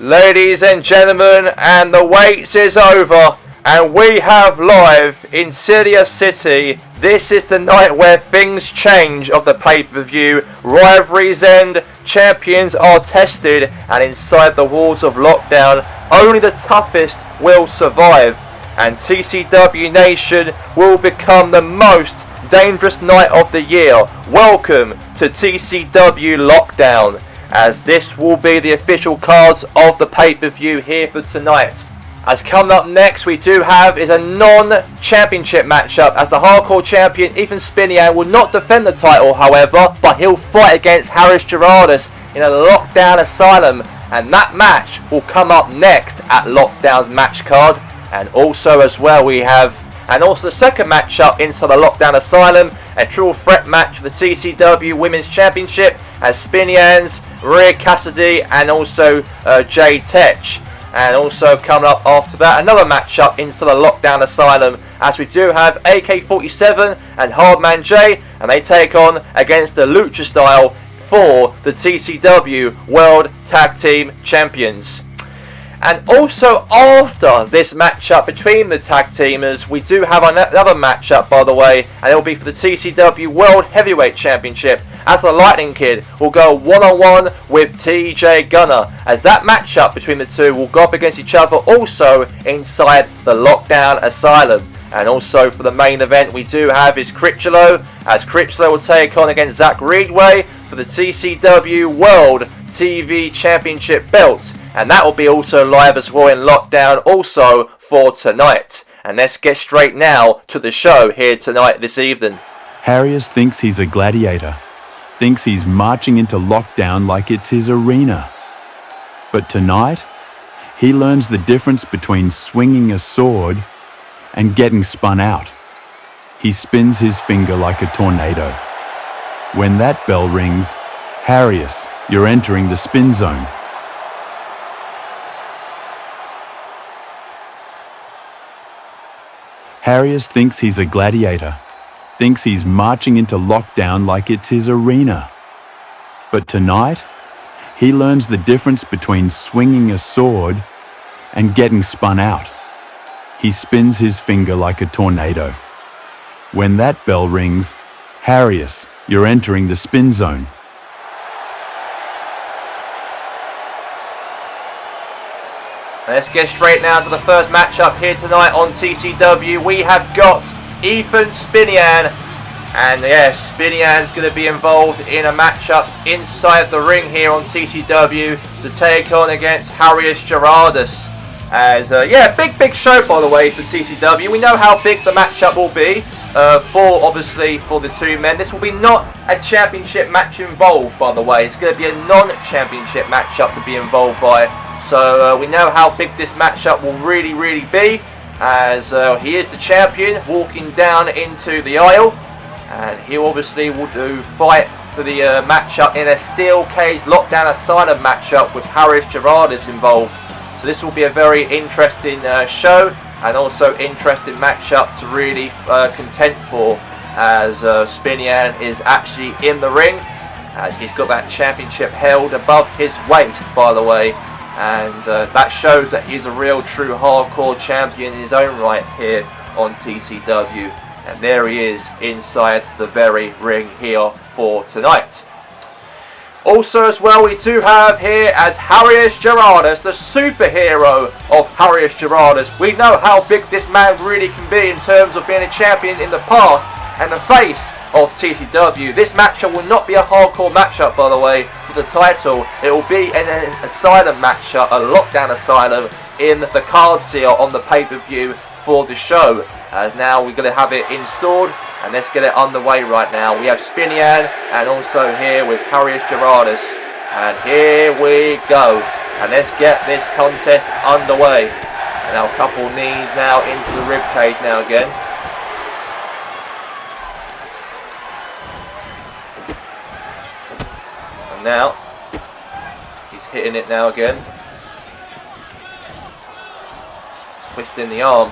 Ladies and gentlemen, and the wait is over, and we have live in Celia City. This is the night where things change of the pay-per-view. Rivalries end, champions are tested, and inside the walls of lockdown, only the toughest will survive. And TCW Nation will become the most dangerous night of the year. Welcome to TCW LockDown, as this will be the official cards of the pay-per-view here for tonight. As coming up next, we do have is a non-championship matchup, as the hardcore champion Ethan Spinian will not defend the title, however, but he'll fight against Harris Gerardus in a lockdown asylum, and that match will come up next at Lockdown's match card. And also as well we have the second matchup inside the Lockdown Asylum, a triple threat match for the TCW Women's Championship, as Spinians, Maria Cassidy, and also Jay Tech. And also coming up after that, another matchup inside the Lockdown Asylum, as we do have AK-47 and Hardman J, and they take on against the Lucha Style for the TCW World Tag Team Champions. And also after this matchup between the tag teamers, we do have another matchup, by the way, and it will be for the TCW World Heavyweight Championship, as the Lightning Kid will go one-on-one with TJ Gunner, as that matchup between the two will go up against each other also inside the Lockdown Asylum. And also for the main event we do have is Critchlow, as Critchlow will take on against Zach Reedway for the TCW World TV Championship belt. And that will be also live as well in Lockdown also for tonight. And let's get straight now to the show here tonight this evening. Harrius thinks he's a gladiator, thinks he's marching into Lockdown like it's his arena. But tonight, he learns the difference between swinging a sword and getting spun out. He spins his finger like a tornado. When that bell rings, Harrius, you're entering the spin zone. Harrius thinks he's a gladiator, thinks he's marching into Lockdown like it's his arena. But tonight, he learns the difference between swinging a sword and getting spun out. He spins his finger like a tornado. When that bell rings, Harrius, you're entering the spin zone. Let's get straight now to the first matchup here tonight on TCW. We have got Ethan Spinian, and yes, Spinian's going to be involved in a matchup inside the ring here on TCW to take on against Harrius Gerardus. As big show, by the way, for TCW. We know how big the matchup will be for the two men. This will be not a championship match involved, by the way. It's going to be a non-championship matchup to be involved by. So we know how big this matchup will really be, as he is the champion walking down into the aisle, and he obviously will fight for the matchup in a steel cage Lockdown Asylum matchup with Harris Gerardus involved. So this will be a very interesting show, and also interesting matchup to really contend for, as Spinian is actually in the ring, as he's got that championship held above his waist, by the way. And that shows that he's a real true hardcore champion in his own right here on TCW. And there he is inside the very ring here for tonight. Also as well, we do have here as Harrius Gerardus, the superhero of Harrius Gerardus. We know how big this man really can be in terms of being a champion in the past and the face of TCW. This matchup will not be a hardcore matchup, by the way, for the title. It will be an asylum matchup, a Lockdown Asylum, in the cards here on the pay-per-view for the show. As now we're going to have it installed, and let's get it underway right now. We have Spinian, and also here with Harrius Gerardus. And here we go. And let's get this contest underway. And now a couple knees now into the rib cage now again. And now he's hitting it now again. Twisting the arm.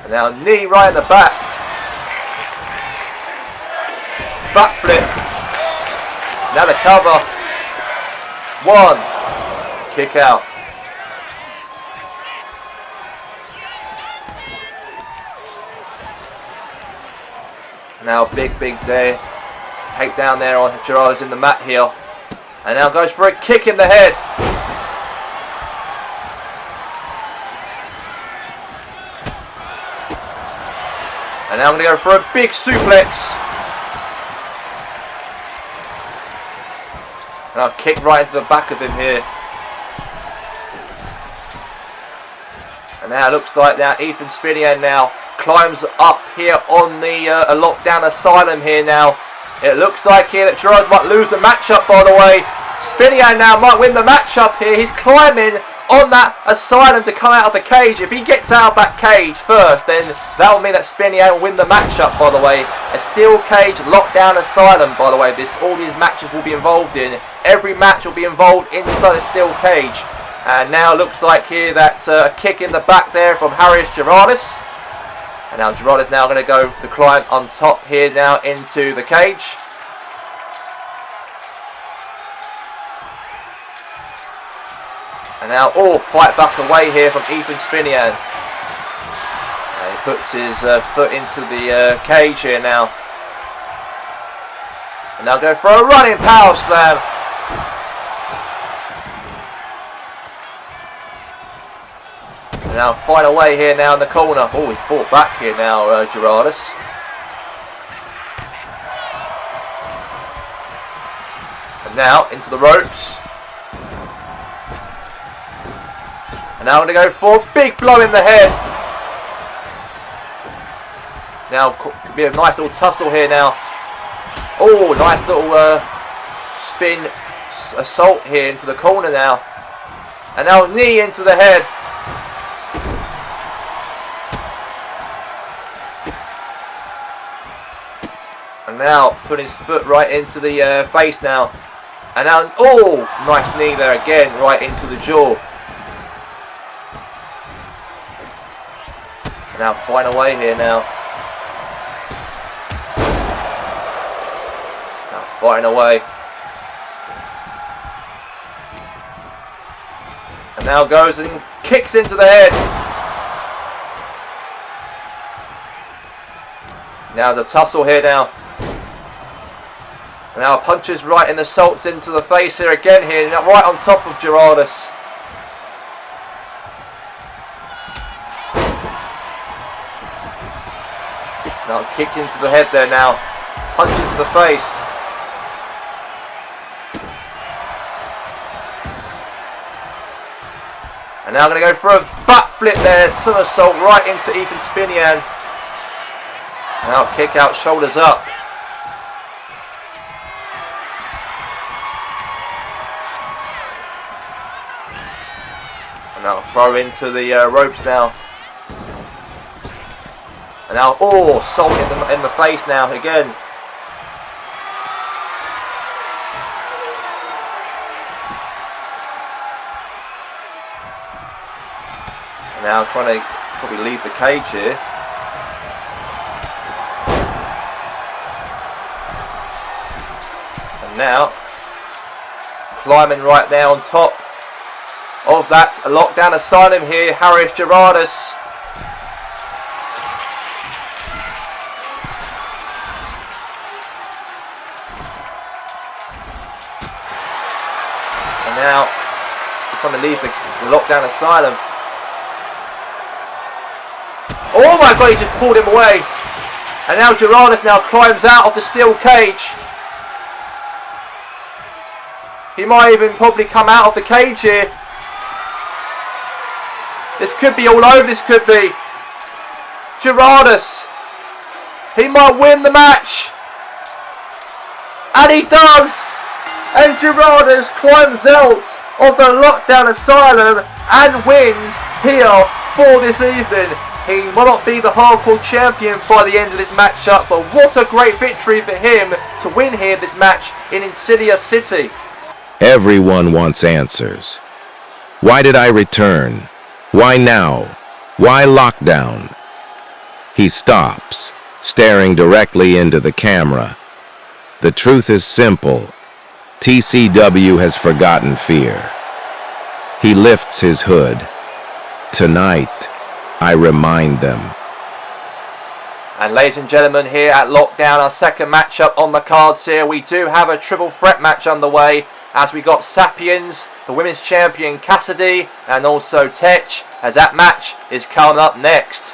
And now knee right in the back. Back flip. Now the cover. 1. Kick out. Now big there. Take down there on Gerardo's in the mat here. And now goes for a kick in the head. And now I'm going to go for a big suplex. And I'll kick right into the back of him here. And now it looks like now Ethan Spinian now climbs up here on the lockdown asylum here now. It looks like here that Gerard might lose the matchup, by the way. Spinian now might win the matchup here. He's climbing on that asylum to come out of the cage. If he gets out of that cage first, then that will mean that Spinian will win the matchup, by the way. A steel cage lockdown asylum, by the way. All these matches will be involved in. Every match will be involved inside a steel cage. And now it looks like here that's a kick in the back there from Harris Gerardus. And now Gerardus now going to go to climb on top here now into the cage. And now, fight back away here from Ethan Spinian. And he puts his foot into the cage here now. And now go for a running power slam. And now fight away here now in the corner. He fought back here now, Gerardus. And now into the ropes. And now I'm going to go for a big blow in the head. Now could be a nice little tussle here now. Nice little spin assault here into the corner now. And now knee into the head. And now putting his foot right into the face now. And now, nice knee there again, right into the jaw. And now fight away here now. Now fighting away. And now goes and kicks into the head. Now the tussle here now. And now punches right in the salts into the face here again here, right on top of Gerardus. Now kick into the head there now. Punch into the face. And now going to go for a butt flip there. Somersault right into Ethan Spinian. Now kick out, shoulders up. And now throw into the ropes now. And now, salt in the face now again. And now trying to probably leave the cage here. And now, climbing right now on top of that lockdown asylum here, Harris Gerardus. Now, he's trying to leave the lockdown asylum. Oh my god, he just pulled him away. And now Gerardus now climbs out of the steel cage. He might even probably come out of the cage here. This could be all over, this could be. Gerardus. He might win the match. And he does. And Gerardus climbs out of the lockdown asylum and wins here for this evening. He will not be the hardcore champion by the end of this matchup, but what a great victory for him to win here this match in Insidious City. Everyone wants answers. Why did I return? Why now? Why lockdown? He stops, staring directly into the camera. The truth is simple. TCW has forgotten fear. He lifts his hood. Tonight, I remind them. And ladies and gentlemen, here at Lockdown, our second matchup on the cards here. We do have a triple threat match underway, as we got Sapiens, the women's champion Cassidy, and also Tech, as that match is coming up next.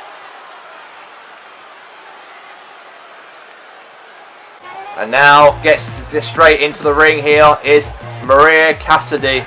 And now gets straight into the ring here is Maria Cassidy,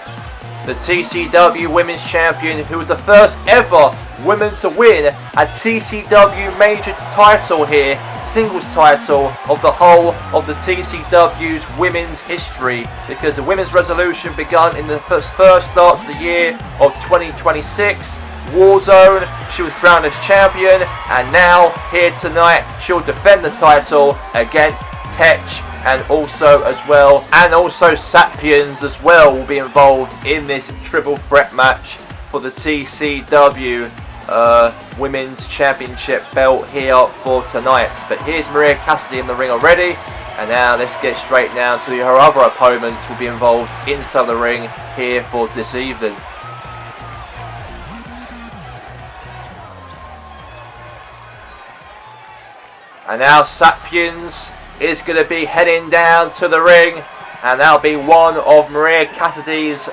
the TCW Women's Champion, who was the first ever woman to win a TCW major title here, singles title of the whole of the TCW's women's history, because the women's resolution begun in the first starts of the year of 2026. Warzone, she was crowned as champion, and now here tonight she'll defend the title against Tech, and also Sapiens as well will be involved in this triple threat match for the TCW Women's Championship belt here for tonight. But here's Maria Cassidy in the ring already, and now let's get straight down to her other opponents will be involved inside the ring here for this evening. And now Sapiens is going to be heading down to the ring, and that'll be one of Maria Cassidy's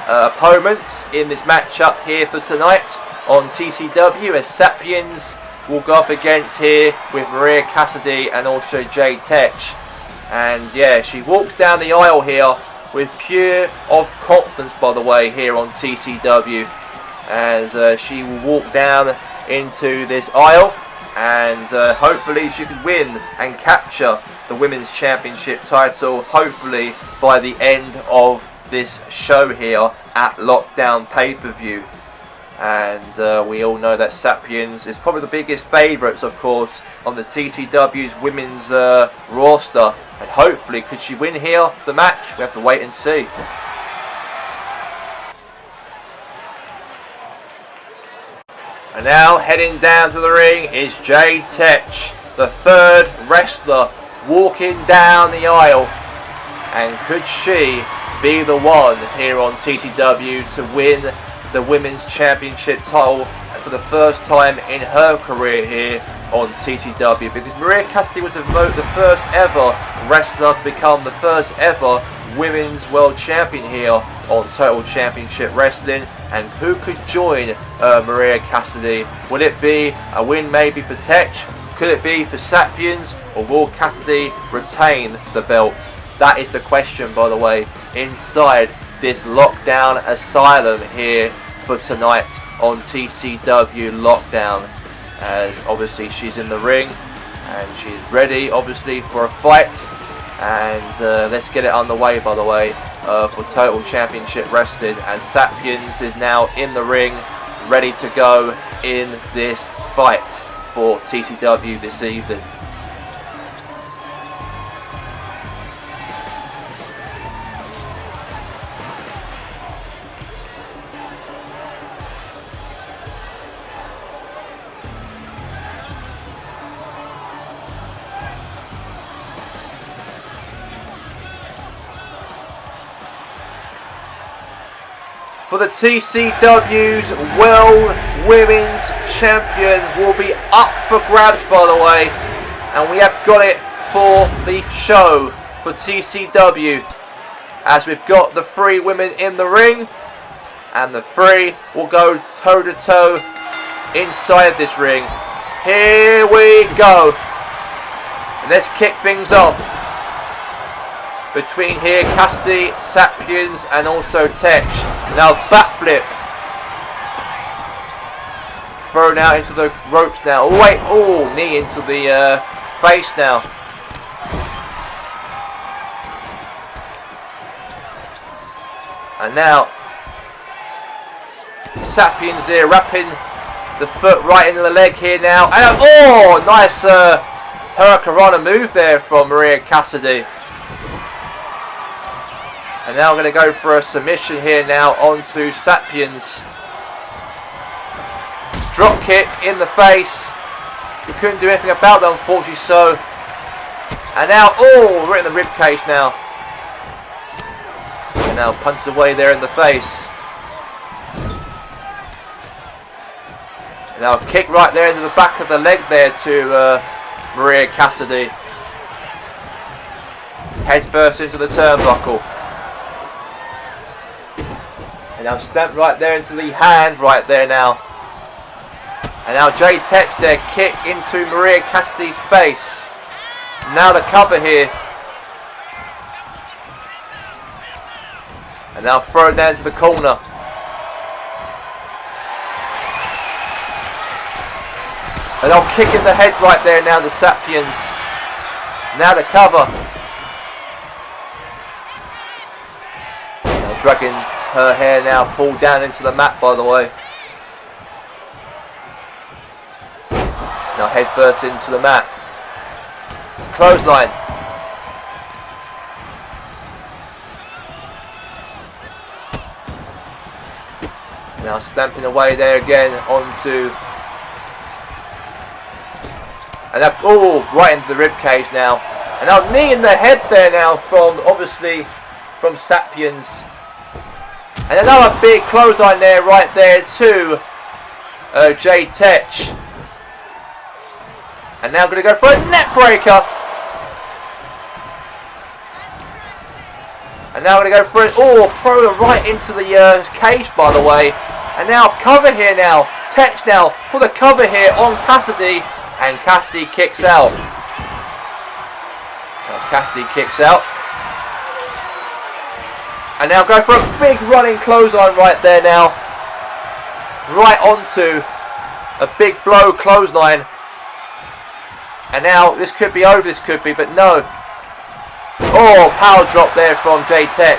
opponents in this matchup here for tonight on TCW, as Sapiens will go up against here with Maria Cassidy and also Jay Tech. And yeah, she walks down the aisle here with pure of confidence, by the way, here on TCW, as she will walk down into this aisle, and hopefully she can win and capture the Women's Championship title, hopefully by the end of this show here at Lockdown pay-per-view. And we all know that Sapiens is probably the biggest favourites, of course, on the TCW's women's roster, and hopefully could she win here the match? We have to wait and see. And now heading down to the ring is Jay Tech, the third wrestler walking down the aisle. And could she be the one here on TCW to win the Women's Championship title for the first time in her career here on TCW? Because Maria Cassidy was the first ever wrestler to become the first ever Women's World Champion here on Total Championship Wrestling. And who could join Maria Cassidy? Would it be a win maybe for Tech? Could it be for Sapiens? Or will Cassidy retain the belt? That is the question, by the way, inside this Lockdown Asylum here for tonight on TCW Lockdown. As obviously she's in the ring and she's ready obviously for a fight. And let's get it underway, by the way, for Total Championship Wrestling, as Sapiens is now in the ring, ready to go in this fight for TCW this evening. For the TCW's World Women's Champion will be up for grabs, by the way, and we have got it for the show for TCW, as we've got the three women in the ring, and the three will go toe to toe inside this ring. Here we go, and let's kick things off between here Cassidy, Sapiens, and also Tech. Now backflip, thrown out into the ropes now. Oh wait, oh, knee into the face now. And now Sapiens here wrapping the foot right into the leg here now. And oh, nice Hurricanrana move there from Maria Cassidy. And now I'm going to go for a submission here now onto Sapiens. Drop kick in the face. We couldn't do anything about that, unfortunately. So, and now, oh, we're in the rib cage now. And now punches away there in the face. And now kick right there into the back of the leg there to Maria Cassidy. Head first into the turnbuckle. And now stamp right there into the hand right there now. And now Jay Tech there, kick into Maria Cassidy's face. Now the cover here. And now throw it down to the corner. And I'll kick in the head right there now, the Sapiens. Now the cover. Now dragging her hair now, pulled down into the mat by the way. Now head first into the mat. Clothesline. Now stamping away there again onto... And now, oh, right into the rib cage now. And now knee in the head there now from, obviously, from Sapiens. And another big clothesline there, right there to Jay Tech. And now going to go for a neck breaker. And now going to go for it. Oh, throw her right into the cage, by the way. And now cover here now. Tech now for the cover here on Cassidy. And Cassidy kicks out. Now Cassidy kicks out. And now go for a big running clothesline right there now. Right onto a big blow clothesline. And now this could be over, this could be, but no. Oh, power drop there from Jay Tech.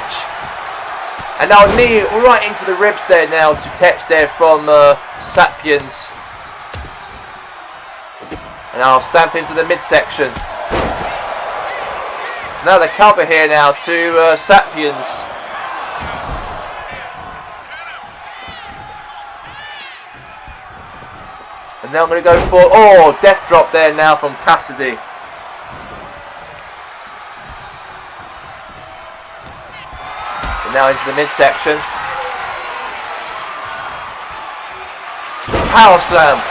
And now knee right into the ribs there now to Tech there from Sapiens. And now stamp into the midsection. Now the cover here now to Sapiens. And now I'm going to go for, oh, death drop there now from Cassidy. And now into the midsection. Power slam.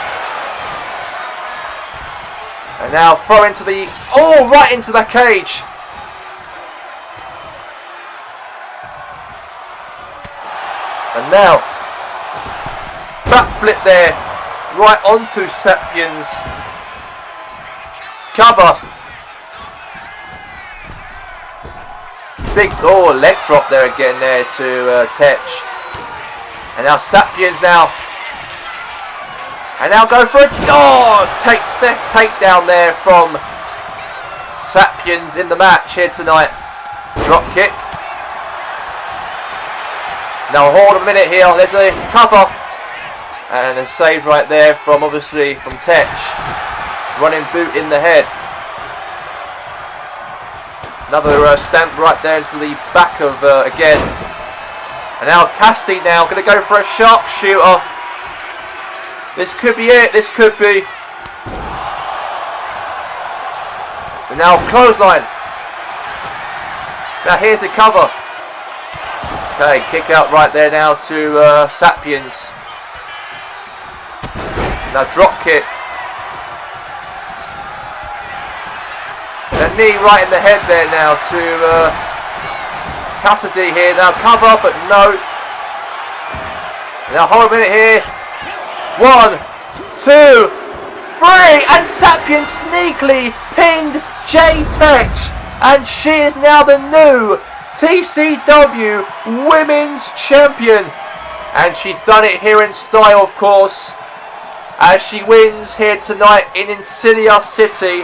And now throw into the, oh, right into the cage. And now, back flip there, right onto Sapiens. Cover. Big, oh, leg drop there again there to Tech. And now Sapiens now. And now go for a, oh, death takedown there from Sapiens in the match here tonight. Drop kick. Now hold a minute here, there's a cover. And a save right there from, obviously, from Tech. Running boot in the head. Another stamp right there into the back of, again. And now Cassidy now going to go for a sharpshooter. This could be it, this could be. And now clothesline. Now here's the cover. Okay, kick out right there now to Sapiens. Now drop kick. And a knee right in the head there now to Cassidy here. Now cover, but no. Now hold a minute here. 1, 2, 3, and Sapiens sneakily pinned Jay Tech, and she is now the new TCW Women's Champion, and she's done it here in style, of course, as she wins here tonight in Insidia City,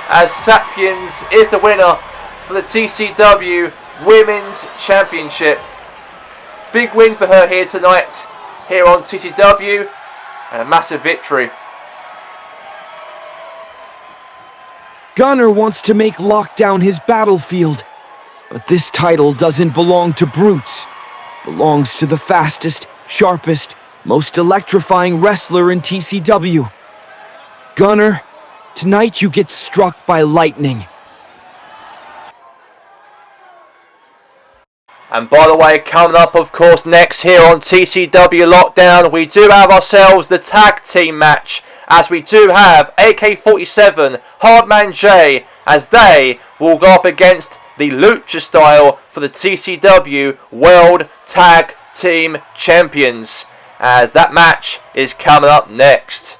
as Sapiens is the winner for the TCW Women's Championship. Big win for her here tonight, here on TCW. And a massive victory. Gunner wants to make LockDown his battlefield, but this title doesn't belong to brutes. It belongs to the fastest, sharpest, most electrifying wrestler in TCW. Gunner, tonight you get struck by lightning. And by the way, coming up, of course, next here on TCW Lockdown, we do have ourselves the tag team match, as we do have AK-47, Hardman J, as they will go up against the Lucha Style for the TCW World Tag Team Champions, as that match is coming up next.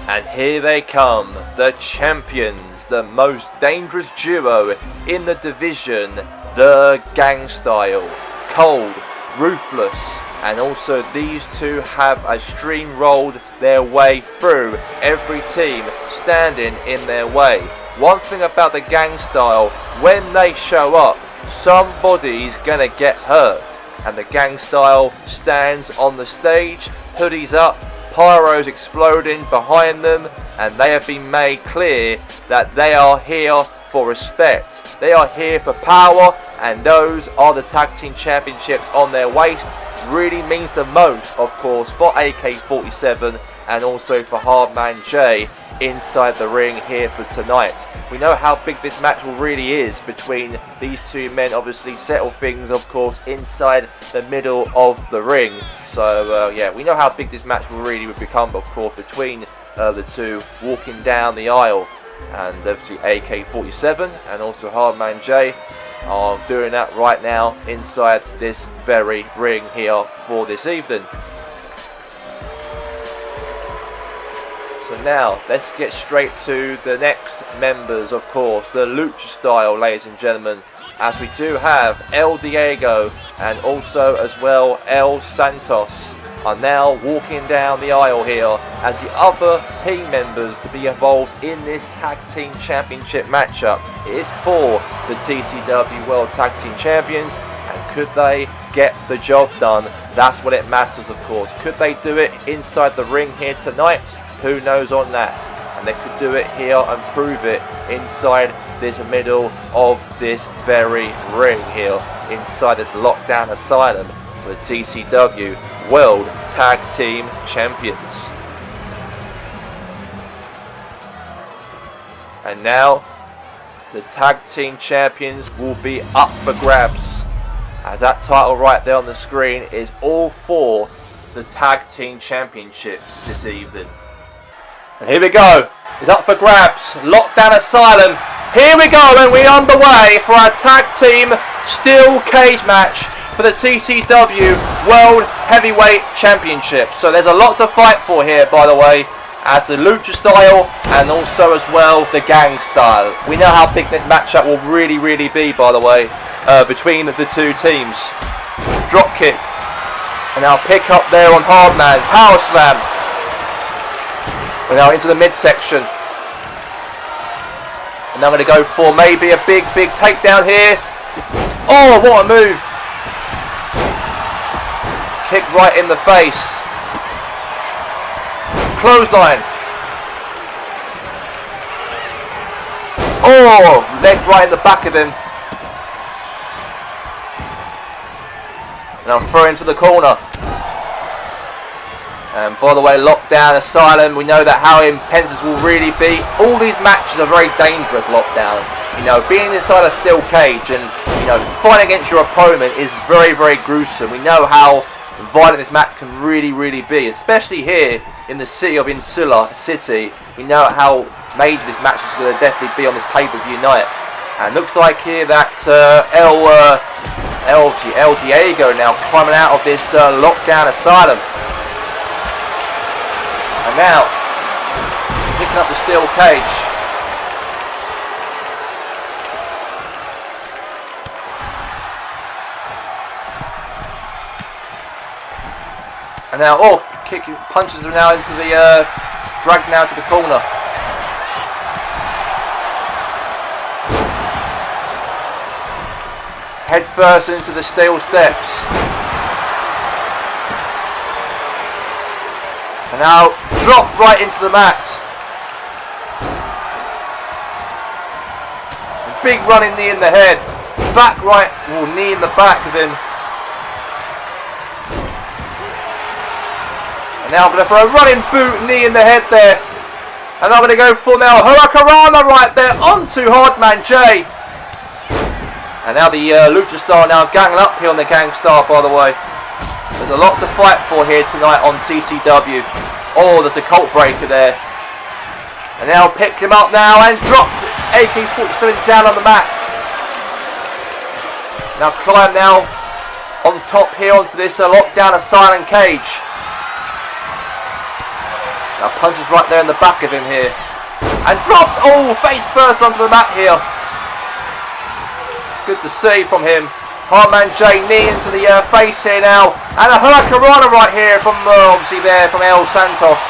And here they come, the champions, the most dangerous duo in the division, the Gang Style. Cold, ruthless, and also these two have a streamrolled their way through every team standing in their way. One thing about the Gang Style, when they show up, somebody's gonna get hurt. And the Gang Style stands on the stage, hoodies up, pyros exploding behind them, and they have been made clear that they are here for respect. They are here for power, and those are the tag team championships on their waist. Really means the most, of course, for AK-47 and also for Hardman J inside the ring here for tonight. We know how big this match really is between these two men. Obviously settle things, of course, inside the middle of the ring. So yeah, we know how big this match will really become, of course, between the two walking down the aisle. And obviously AK-47 and also Hardman J are doing that right now inside this very ring here for this evening. So now let's get straight to the next members, of course, the Lucha Style, ladies and gentlemen, as we do have El Diego and also as well El Santos are now walking down the aisle here as the other team members to be involved in this Tag Team Championship matchup. It is for the TCW World Tag Team Champions, and could they get the job done? That's what it matters, of course. Could they do it inside the ring here tonight? Who knows on that? And they could do it here and prove it inside this middle of this very ring here, inside this lockdown asylum for the TCW World Tag Team Champions. And now the Tag Team Champions will be up for grabs, as that title right there on the screen is all for the Tag Team Championship this evening. And here we go, it's up for grabs, Lockdown Asylum. Here we go, and we're underway for our Tag Team Steel Cage match for the TCW World Heavyweight Championship. So there's a lot to fight for here, by the way, as the Lucha Style and also as well the Gang Style. We know how big this matchup will really be, by the way, between the two teams. Drop kick, and now pick up there on Hardman, power slam. We're now into the midsection. And I'm going to go for maybe a big takedown here. Oh, what a move. Kick right in the face. Clothesline. Oh, leg right in the back of him. And I'll throw into the corner. And by the way, Lockdown Asylum, we know that how intense this will really be. All these matches are very dangerous, Lockdown. You know, being inside a steel cage and, you know, fighting against your opponent is very gruesome. We know how violent this match can really be, especially here in the city of Insula City. We know how major this match is going to definitely be on this pay-per-view night. And looks like here that El Diego now climbing out of this Lockdown Asylum. And now, picking up the steel cage. And now, oh, kicking punches him now into the, dragged now to the corner. Head first into the steel steps. And now drop right into the mat. A big running knee in the head. Back right, knee in the back of him. And now I'm going to throw a running boot, knee in the head there. And I'm going to go for now Huracarama right there onto Hardman J. And now the Lucha Star now ganging up here on the Gangstar, by the way. There's a lot to fight for here tonight on TCW. Oh, there's a Colt Breaker there. And now picked him up now and dropped AK-47 down on the mat. Now climb now on top here onto this lockdown asylum cage. Now punches right there in the back of him here. And dropped, oh, face first onto the mat here. Good to see from him. Hardman J knee into the face here now. And a Huracarana right here from, obviously there, from El Santos.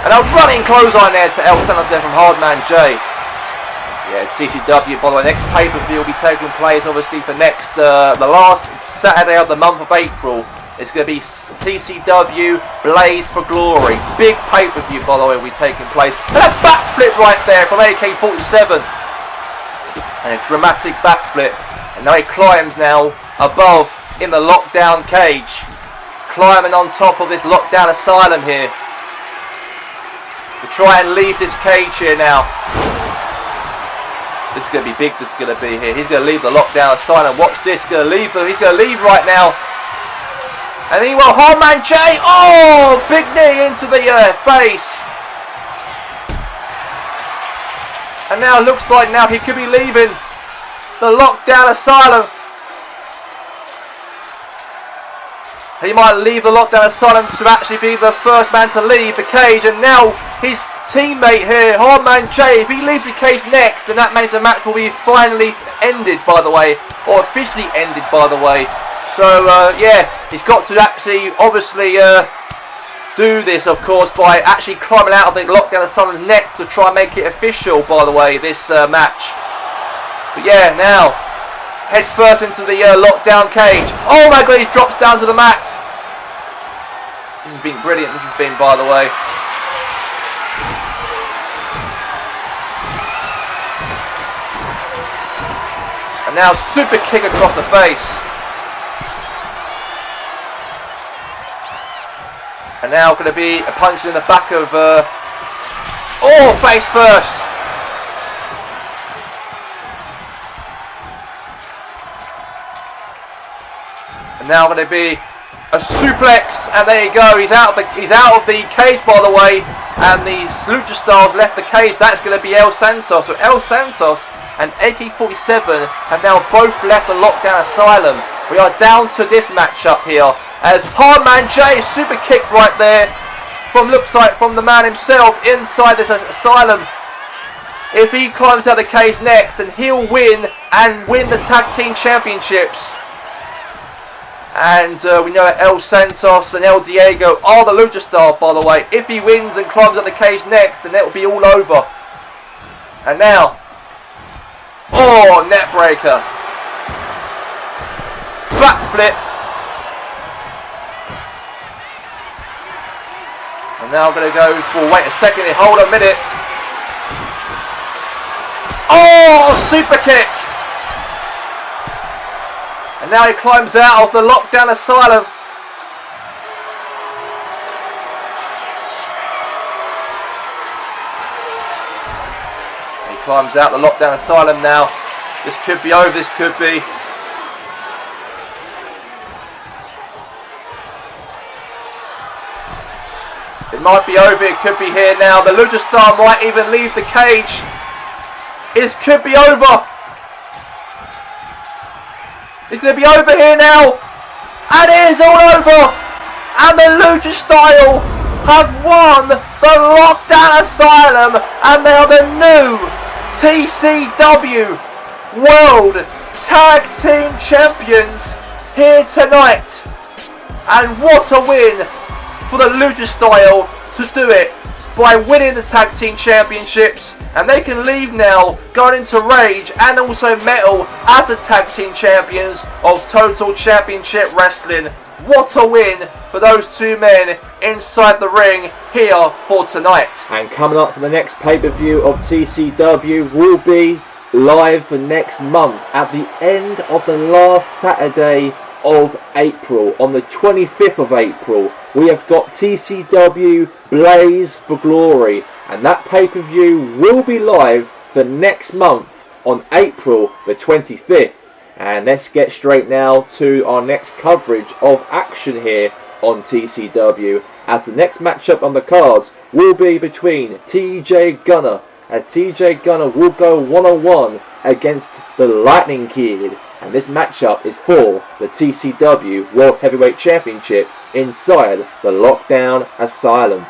And a running clothesline there to El Santos there from Hardman J. Yeah, TCW, by the way, next pay-per-view will be taking place, obviously, for next, the last Saturday of the month of April. It's going to be TCW Blaze for Glory. Big pay-per-view, by the way, will be taking place. And a backflip right there from AK-47. And a dramatic backflip. And now he climbs now above in the lockdown cage. Climbing on top of this lockdown asylum here. To try and leave this cage here now. This is going to be big, this is going to be here. He's going to leave the lockdown asylum. Watch this, he's going to leave right now. And he will, Hardman J, oh, big knee into the face. And now it looks like now he could be leaving the lockdown asylum. He might leave the lockdown asylum to actually be the first man to leave the cage. And now his teammate here, Hardman J, if he leaves the cage next, then that means the match will be finally ended, by the way. Or officially ended, by the way. So, yeah, he's got to actually, obviously, do this, of course, by actually climbing out of the lockdown asylum's neck to try and make it official, by the way, this match. But yeah, now, head first into the lockdown cage. Oh my god, he drops down to the mat. This has been brilliant, this has been, by the way. And now super kick across the face. And now going to be a punch in the back of, oh, face first. And now going to be a suplex, and there you go. He's out of the cage, by the way, and the Lucha Stars left the cage. That's going to be El Santos. So El Santos and AK-47 have now both left the lockdown asylum. We are down to this matchup here, as Hardman J, super kick right there from, looks like, from the man himself inside this asylum. If he climbs out the cage next, then he'll win and win the tag team championships. And we know that El Santos and El Diego are the Lucha Star, by the way. If he wins and climbs out the cage next, then it'll be all over. And now, oh, net breaker, backflip. And now I'm going to go for, wait a second, hold a minute. Oh, super kick. And now he climbs out of the lockdown asylum. He climbs out the lockdown asylum now. This could be over, this could be. It might be over, it could be here now. The Lucha Star might even leave the cage. It could be over. It's going to be over here now. And it is all over. And the Lucha Style have won the Lockdown Asylum. And they are the new TCW World Tag Team Champions here tonight. And what a win for the Lucha Style to do it by winning the Tag Team Championships, and they can leave now going into Rage and also Metal as the Tag Team Champions of Total Championship Wrestling. What a win for those two men inside the ring here for tonight. And coming up for the next pay-per-view of TCW will be live for next month at the end of the last Saturday of April, on the 25th of April. we have got TCW Blaze for Glory, and that pay-per-view will be live for next month on April the 25th. And let's get straight now to our next coverage of action here on TCW, as the next matchup on the cards will be between TJ Gunner, as TJ Gunner will go one-on-one against the Lightning Kid, and this matchup is for the TCW World Heavyweight Championship inside the Lockdown Asylum.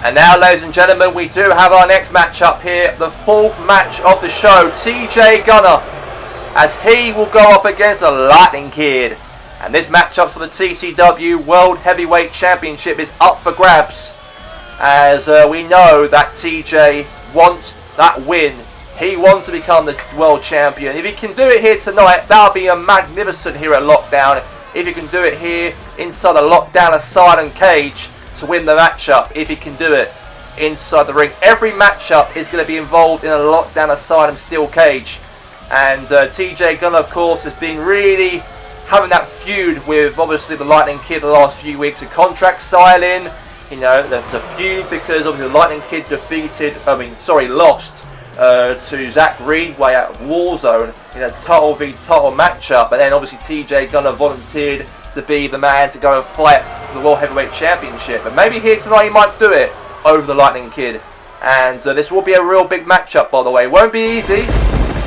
And now, ladies and gentlemen, we do have our next matchup here, the fourth match of the show. TJ Gunner, as he will go up against the Lightning Kid. And this matchup for the TCW World Heavyweight Championship is up for grabs, as we know that TJ wants that win. He wants to become the world champion. If he can do it here tonight, that'll be a magnificent here at Lockdown. If he can do it here inside the Lockdown Asylum cage to win the matchup, if he can do it inside the ring. Every matchup is going to be involved in a Lockdown Asylum steel cage. And TJ Gunner, of course, has been really having that feud with obviously the Lightning Kid the last few weeks. A contract signing, you know, there's a feud because obviously the Lightning Kid lost to Zach Reed way out of Warzone in a title v title matchup, and then obviously TJ Gunner volunteered to be the man to go and fight for the World Heavyweight Championship. And maybe here tonight he might do it over the Lightning Kid. And this will be a real big matchup, by the way. Won't be easy,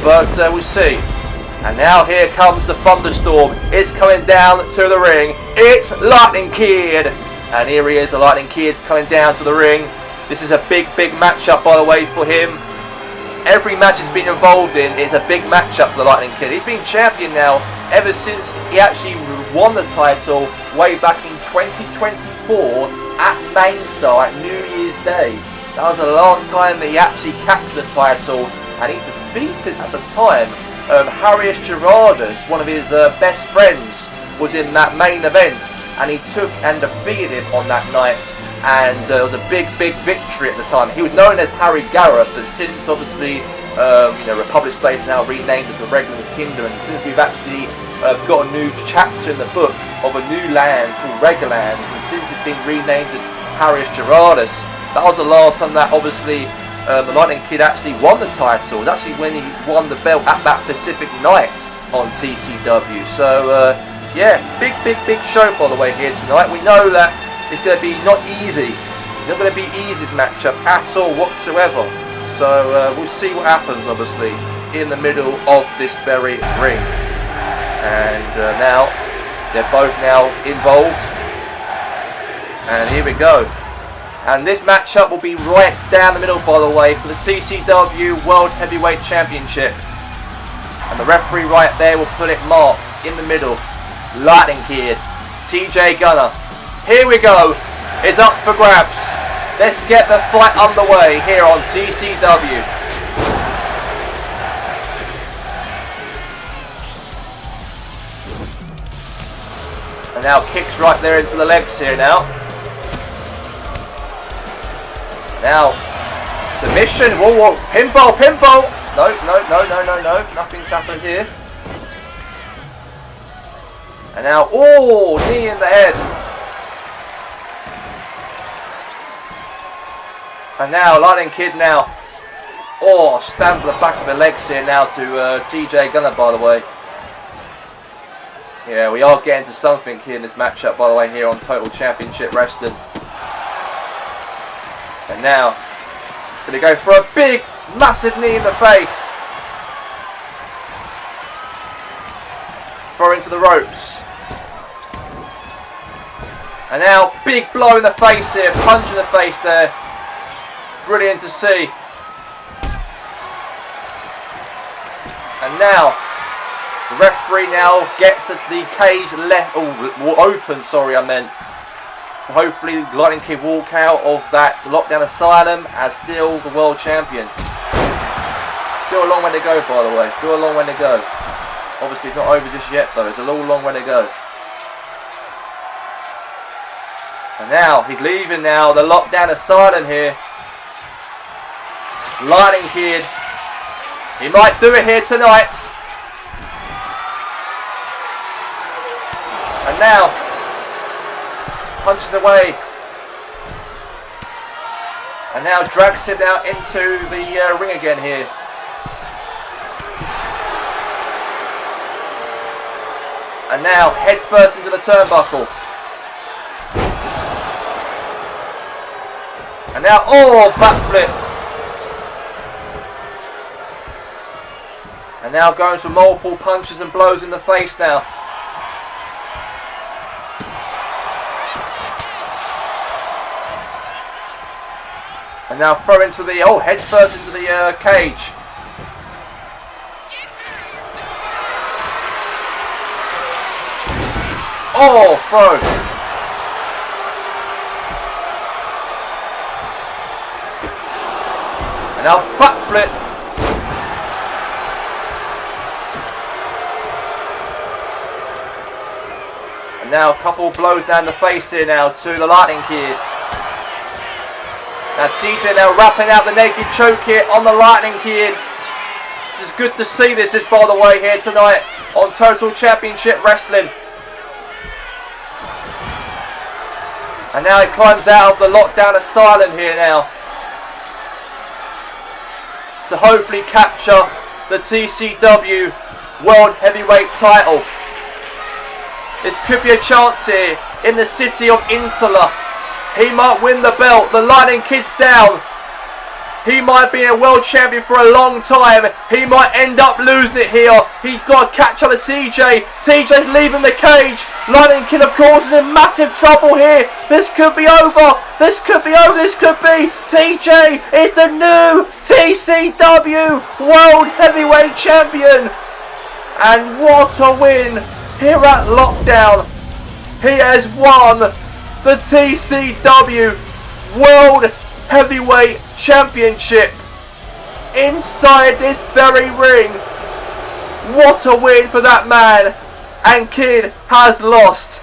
but we'll see. And now here comes the thunderstorm. It's coming down to the ring. It's Lightning Kid. And here he is, the Lightning Kid's coming down to the ring. This is a big matchup, by the way, for him. Every match he's been involved in is a big matchup for the Lightning Kid. He's been champion now ever since he actually won the title way back in 2024 at Main Star at New Year's Day. That was the last time that he actually captured the title, and he defeated at the time Harrius Gerardus, one of his best friends, was in that main event, and he took and defeated him on that night. And it was a big victory at the time. He was known as Harry Garrett, but since obviously Republic State is now renamed as the Reglands Kingdom, and since we've actually got a new chapter in the book of a new land called Reglands, and since it's been renamed as Harrius Gerardus, that was the last time that obviously the Lightning Kid actually won the title. It was actually when he won the belt at that Pacific night on TCW. So yeah, big show, by the way, here tonight. We know that it's going to be not easy. It's not going to be easy, this matchup at all whatsoever. So we'll see what happens, obviously, in the middle of this very ring. And now they're both now involved. And here we go. And this matchup will be right down the middle, by the way, for the TCW World Heavyweight Championship. And the referee right there will put it marked in the middle. Lightning Kid, TJ Gunner. Here we go. It's up for grabs. Let's get the fight underway here on TCW. And now kicks right there into the legs here now. Now, submission. Whoa. Pinfall. No. Nothing's happened here. And now, knee in the head. And now, Lightning Kid now. Stand for the back of the legs here now to TJ Gunner, by the way. Yeah, we are getting to something here in this matchup, by the way, here on Total Championship Wrestling. And now, going to go for a big, massive knee in the face. Throw into the ropes. And now, big blow in the face here, punch in the face there. Brilliant to see. And now, the referee now gets the cage open, So hopefully Lightning Kid walk out of that Lockdown Asylum as still the world champion. Still a long way to go, by the way. Still a long way to go. Obviously it's not over just yet though. It's a long way to go. And now, he's leaving now, the Lockdown Asylum here. Lightning Kid. He might do it here tonight. And now, punches away. And now drags him out into the ring again here. And now head first into the turnbuckle. And now, oh, backflip. And now going for multiple punches and blows in the face now. And now throw into the, oh, head first into the cage. Oh, throw. And now backflip. And now a couple blows down the face here now to the Lightning Kid. Now TJ now wrapping out the naked choke here on the Lightning Kid. It's good to see this, by the way, here tonight on Total Championship Wrestling. And now he climbs out of the lockdown asylum here now to hopefully capture the TCW World Heavyweight title. This could be a chance here in the city of Insula. He might win the belt. The Lightning Kid's down. He might be a world champion for a long time. He might end up losing it here. He's got to catch up to TJ. TJ's leaving the cage. Lightning Kid, of course, is in massive trouble here. This could be over. This could be over. This could be. TJ is the new TCW World Heavyweight Champion. And what a win here at Lockdown. He has won the TCW World Heavyweight Championship inside this very ring. What a win for that man. And Kid has lost.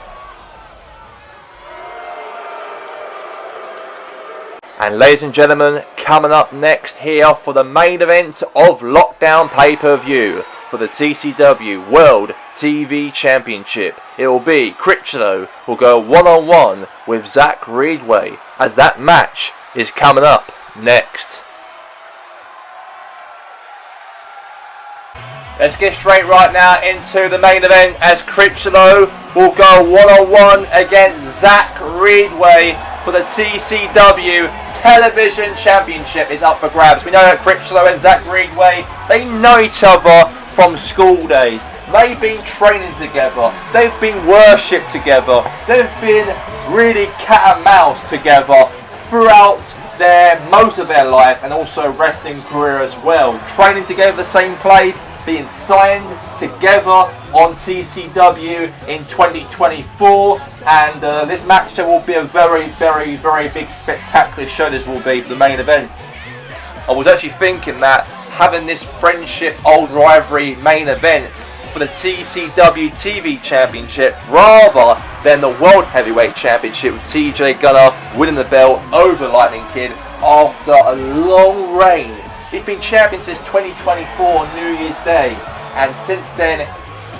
And ladies and gentlemen, coming up next here for the main event of Lockdown pay-per-view for the TCW World TV Championship. It will be Critchlow will go one-on-one with Zach Reedway as that match is coming up next. Let's get straight right now into the main event as Critchlow will go one-on-one against Zach Reedway for the TCW Television Championship is up for grabs. We know that Critchlow and Zach Reedway, they know each other from school days. They've been training together. They've been worshipped together. They've been really cat and mouse together throughout most of their life and also wrestling career as well. Training together the same place, being signed together on TCW in 2024, and this match will be a very, very, very big spectacular show. This will be for the main event. I was actually thinking that having this friendship old rivalry main event for the TCW TV Championship rather than the World Heavyweight Championship with TJ Gunner winning the belt over Lightning Kid after a long reign. He's been champion since 2024 New Year's Day, and since then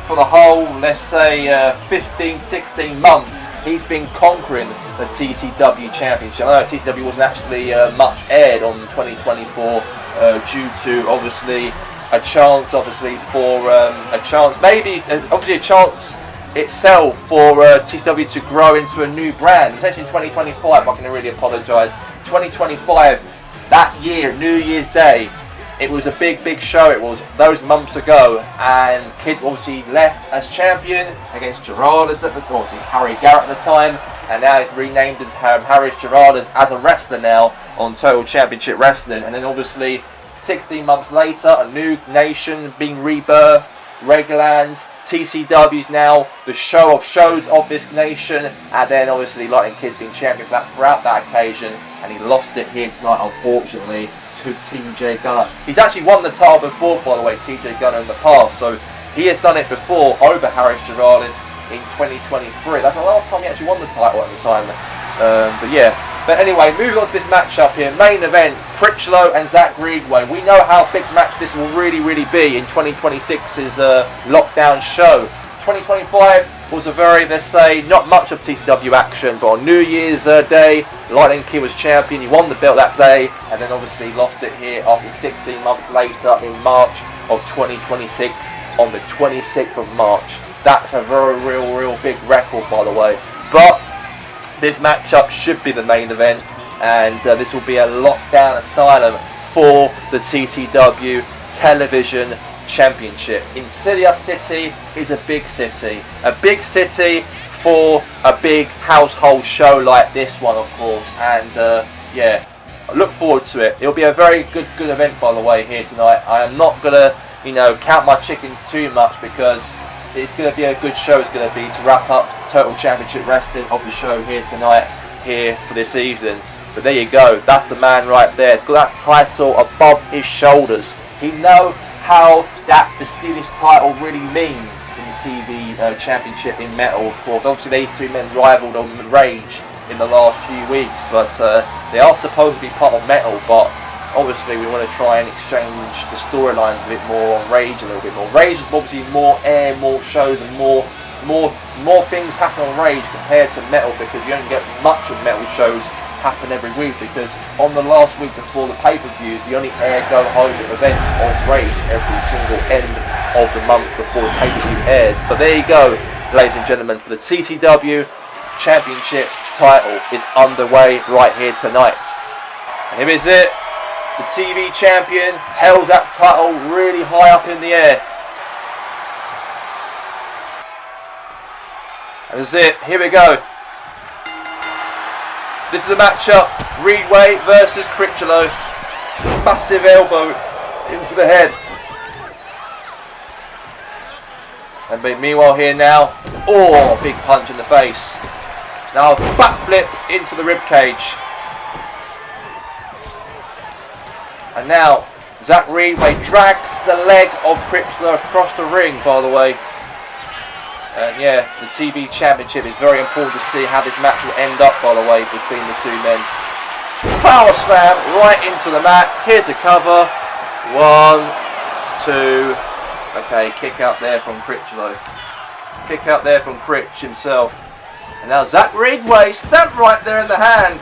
for the whole, let's say 15-16 months, he's been conquering the TCW Championship. I know TCW wasn't actually much aired on 2024 due to obviously a chance, maybe a chance itself for TCW to grow into a new brand. It's actually in 2025, I can really apologise. 2025, that year, New Year's Day, it was a big show. It was those months ago, and Kid obviously left as champion against Gerardus at the time, obviously Harry Garrett at the time, and now he's renamed as Harris Gerardus as a wrestler now on Total Championship Wrestling. And then obviously 16 months later, a new nation being rebirthed, Reglands, TCW's now the show of shows of this nation, and then obviously Lightning Kid's been champion for that throughout that occasion, and he lost it here tonight unfortunately to TJ Gunner. He's actually won the title before, by the way, TJ Gunner, in the past, so he has done it before over Harris Gerardus in 2023. That's the last time he actually won the title at the time. But anyway, moving on to this matchup here, main event, Critchlow and Zach Reedway. We know how big match this will really be in 2026's Lockdown show. 2025 was a very, let's say, not much of TCW action, but on New Year's Day, Lightning Kid was champion. He won the belt that day, and then obviously lost it here after 16 months later in March of 2026 on the 26th of March. That's a very real big record, by the way. But this matchup should be the main event, and this will be a lockdown asylum for the TCW Television Championship. Insidia City is a big city for a big household show like this one, of course, and yeah, I look forward to it. It'll be a very good event, by the way, here tonight. I am not gonna, you know, count my chickens too much, because it's gonna be a good show. It's gonna be to wrap up Total Championship Wrestling of the show here tonight, here for this evening. But there you go, that's the man right there. It's got that title above his shoulders. He knows how that prestigious title really means in the TV championship in metal, of course. Obviously these two men rivaled on Rage in the last few weeks, but they are supposed to be part of metal, but obviously we want to try and exchange the storylines a bit more on Rage a little bit more. Rage is obviously more air, more shows, and more things happen on Rage compared to metal, because you don't get much of metal shows happen every week, because on the last week before the pay-per-views, the only air go home event of Rage every single end of the month before the pay-per-view airs. But there you go, ladies and gentlemen, for the TCW Championship title is underway right here tonight. And here is it. The TV champion held that title really high up in the air. And that's it. Here we go. This is the matchup, Reedway versus Critchlow. Massive elbow into the head. And meanwhile here now, oh, big punch in the face. Now backflip into the ribcage. And now Zach Reedway drags the leg of Critchlow across the ring, by the way. And yeah, the TV Championship is very important to see how this match will end up, by the way, between the two men. Power slam right into the mat. Here's the cover. 1, 2. Okay, kick out there from Critchlow. Kick out there from Critch himself. And now Zach Reedway stamped right there in the hand.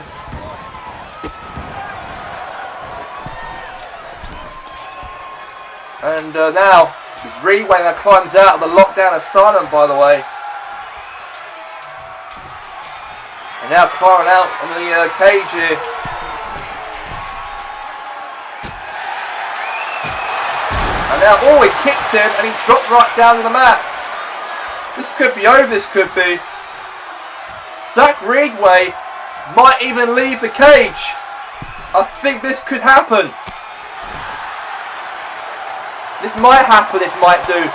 And now this Reedway now climbs out of the lockdown asylum, by the way. And now climbing out on the cage here. And now, oh, he kicked him and he dropped right down to the mat. This could be over, this could be. Zach Reedway might even leave the cage. I think this could happen. This might happen, this might do.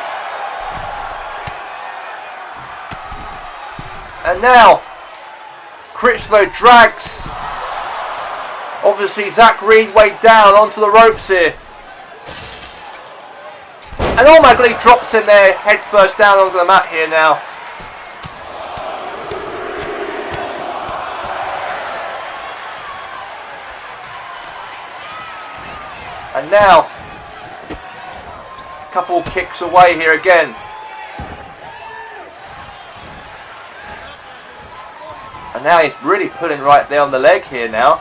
And now, Critchlow drags, obviously, Zach Reedway down onto the ropes here. And oh my god, he drops him there, head first down onto the mat here now. And now, couple kicks away here again. And now he's really pulling right there on the leg here now.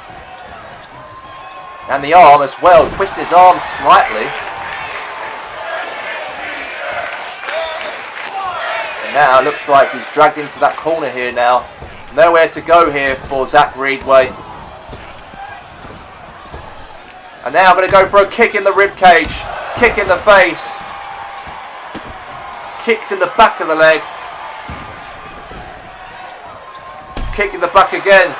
And the arm as well. Twist his arm slightly. And now it looks like he's dragged into that corner here now. Nowhere to go here for Zach Reedway. And now I'm going to go for a kick in the ribcage. Kick in the face. Kicks in the back of the leg. Kick in the back again.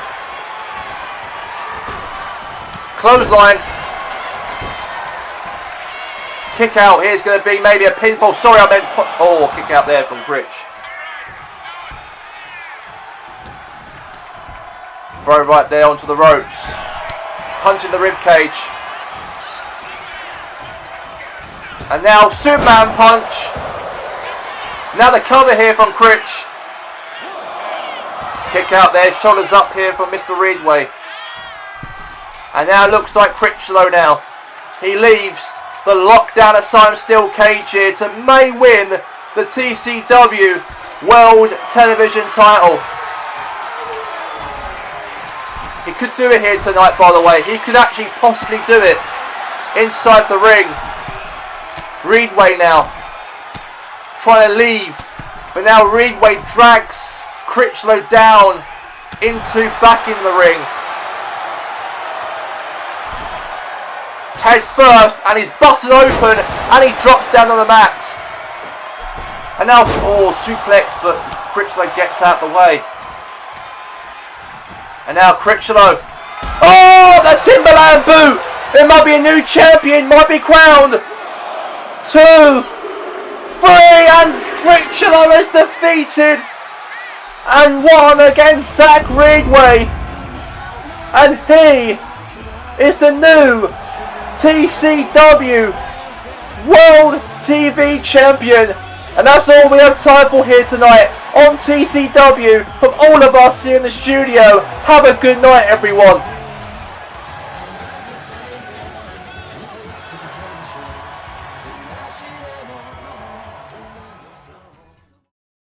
Clothesline. Kick out. Here's going to be maybe a pinfall. Sorry, I meant... Oh, kick out there from Critch. Throw right there onto the ropes. Punch in the ribcage. And now Superman punch. Now the cover here from Critch. Kick out there, shoulders up here from Mr. Reedway. And now it looks like Critchlow now. He leaves the lockdown asylum steel cage here to may win the TCW World Television title. He could do it here tonight, by the way. He could actually possibly do it inside the ring. Reedway now trying to leave, but now Reedway drags Critchlow down back in the ring. Head first, and he's busted open, and he drops down on the mat. And now, suplex, but Critchlow gets out the way. And now Critchlow. Oh, the Timberland boot! There might be a new champion, might be crowned. 2, 3, and Critchlow is defeated and won against Zach Reedway. And he is the new TCW World TV Champion. And that's all we have time for here tonight on TCW. From all of us here in the studio, have a good night, everyone.